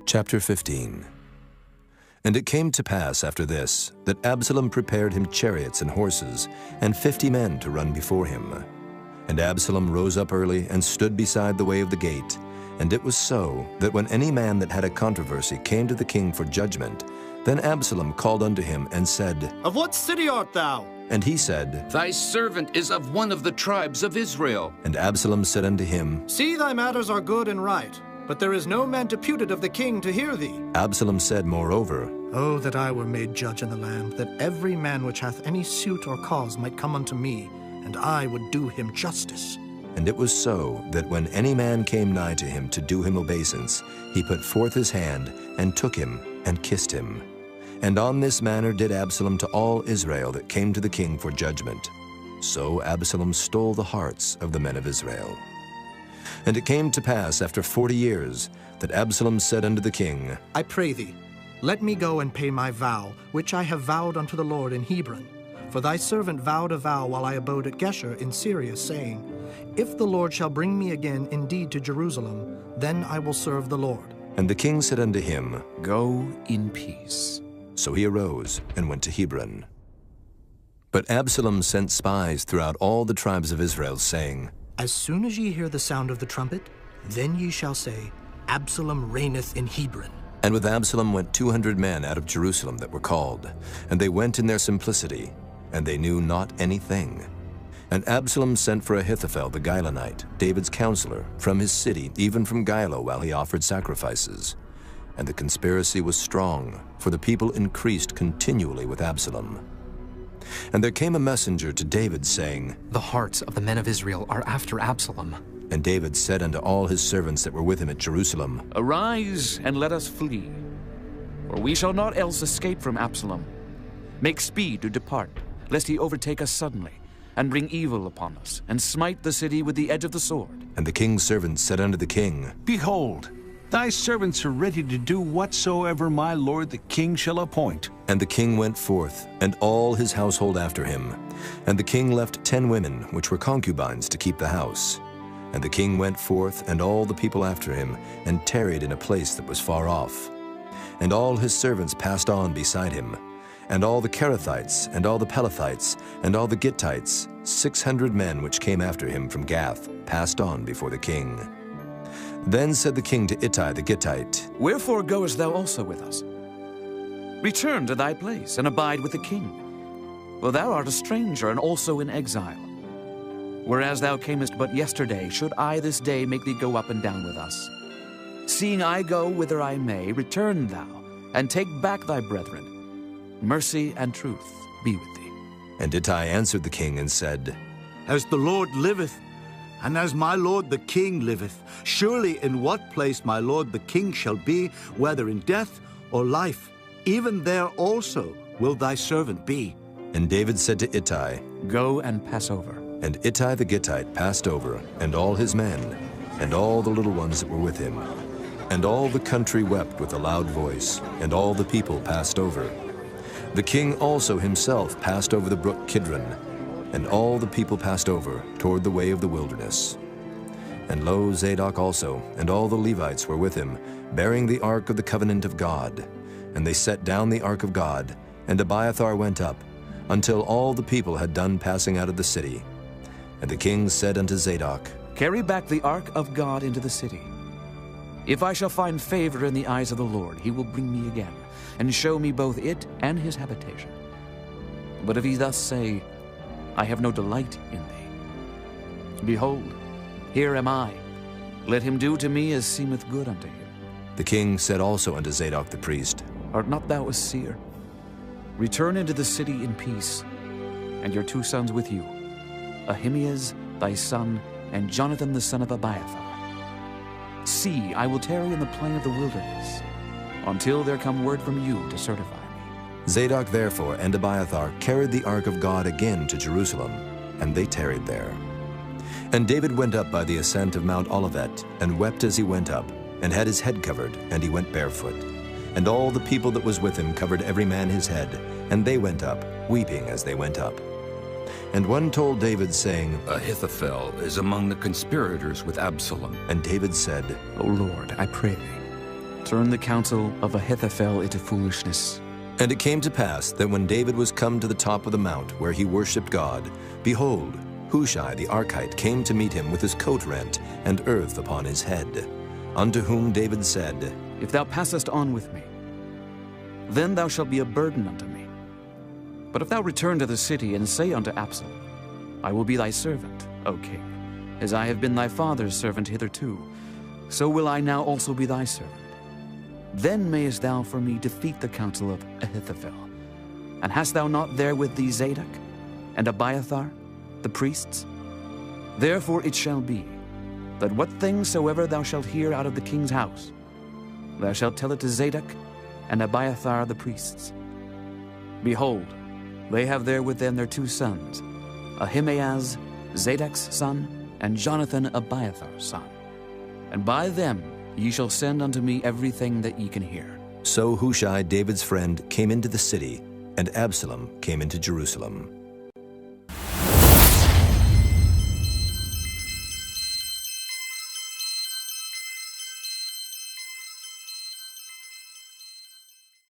Chapter 15. And it came to pass after this, that Absalom prepared him chariots and horses, and 50 men to run before him. And Absalom rose up early, and stood beside the way of the gate. And it was so, that when any man that had a controversy came to the king for judgment, then Absalom called unto him, and said, Of what city art thou? And he said, Thy servant is of one of the tribes of Israel. And Absalom said unto him, See, thy matters are good and right, but there is no man deputed of the king to hear thee. Absalom said moreover, Oh, that I were made judge in the land, that every man which hath any suit or cause might come unto me, and I would do him justice. And it was so, that when any man came nigh to him to do him obeisance, he put forth his hand, and took him, and kissed him. And on this manner did Absalom to all Israel that came to the king for judgment. So Absalom stole the hearts of the men of Israel. And it came to pass after 40 years, that Absalom said unto the king, I pray thee, let me go and pay my vow, which I have vowed unto the Lord in Hebron. For thy servant vowed a vow while I abode at Geshur in Syria, saying, If the Lord shall bring me again indeed to Jerusalem, then I will serve the Lord. And the king said unto him, Go in peace. So he arose and went to Hebron. But Absalom sent spies throughout all the tribes of Israel, saying, As soon as ye hear the sound of the trumpet, then ye shall say, Absalom reigneth in Hebron. And with Absalom went 200 men out of Jerusalem that were called, and they went in their simplicity, and they knew not anything. And Absalom sent for Ahithophel the Gilonite, David's counselor, from his city, even from Gilo, while he offered sacrifices. And the conspiracy was strong, for the people increased continually with Absalom. And there came a messenger to David, saying, The hearts of the men of Israel are after Absalom. And David said unto all his servants that were with him at Jerusalem, Arise, and let us flee, for we shall not else escape from Absalom. Make speed to depart, lest he overtake us suddenly, and bring evil upon us, and smite the city with the edge of the sword. And the king's servants said unto the king, Behold, thy servants are ready to do whatsoever my lord the king shall appoint. And the king went forth, and all his household after him. And the king left 10 women, which were concubines, to keep the house. And the king went forth, and all the people after him, and tarried in a place that was far off. And all his servants passed on beside him. And all the Kerethites, and all the Pelethites, and all the Gittites, 600 men which came after him from Gath, passed on before the king. Then said the king to Ittai the Gittite, Wherefore goest thou also with us? Return to thy place, and abide with the king, for thou art a stranger, and also in exile. Whereas thou camest but yesterday, should I this day make thee go up and down with us? Seeing I go whither I may, return thou, and take back thy brethren. Mercy and truth be with thee. And Ittai answered the king and said, As the Lord liveth, and as my lord the king liveth, surely in what place my lord the king shall be, whether in death or life, even there also will thy servant be. And David said to Ittai, Go and pass over. And Ittai the Gittite passed over, and all his men, and all the little ones that were with him. And all the country wept with a loud voice, and all the people passed over. The king also himself passed over the brook Kidron, and all the people passed over toward the way of the wilderness. And lo, Zadok also, and all the Levites were with him, bearing the ark of the covenant of God. And they set down the ark of God, and Abiathar went up, until all the people had done passing out of the city. And the king said unto Zadok, Carry back the ark of God into the city. If I shall find favor in the eyes of the Lord, he will bring me again, and show me both it and his habitation. But if he thus say, I have no delight in thee, behold, here am I. Let him do to me as seemeth good unto him. The king said also unto Zadok the priest, Art not thou a seer? Return into the city in peace, and your 2 sons with you, Ahimaaz thy son, and Jonathan the son of Abiathar. See, I will tarry in the plain of the wilderness, until there come word from you to certify me. Zadok therefore and Abiathar carried the ark of God again to Jerusalem, and they tarried there. And David went up by the ascent of Mount Olivet, and wept as he went up, and had his head covered, and he went barefoot. And all the people that was with him covered every man his head, and they went up, weeping as they went up. And one told David, saying, Ahithophel is among the conspirators with Absalom. And David said, O Lord, I pray thee, turn the counsel of Ahithophel into foolishness. And it came to pass that when David was come to the top of the mount where he worshipped God, behold, Hushai the Archite came to meet him with his coat rent and earth upon his head. Unto whom David said, If thou passest on with me, then thou shalt be a burden unto me. But if thou return to the city and say unto Absalom, I will be thy servant, O king, as I have been thy father's servant hitherto, so will I now also be thy servant. Then mayest thou for me defeat the counsel of Ahithophel. And hast thou not there with thee Zadok and Abiathar, the priests? Therefore it shall be, that what things soever thou shalt hear out of the king's house, thou shalt tell it to Zadok and Abiathar the priests. Behold, they have there with them their 2 sons, Ahimaaz, Zadok's son, and Jonathan, Abiathar's son. And by them ye shall send unto me everything that ye can hear. So Hushai, David's friend, came into the city, and Absalom came into Jerusalem.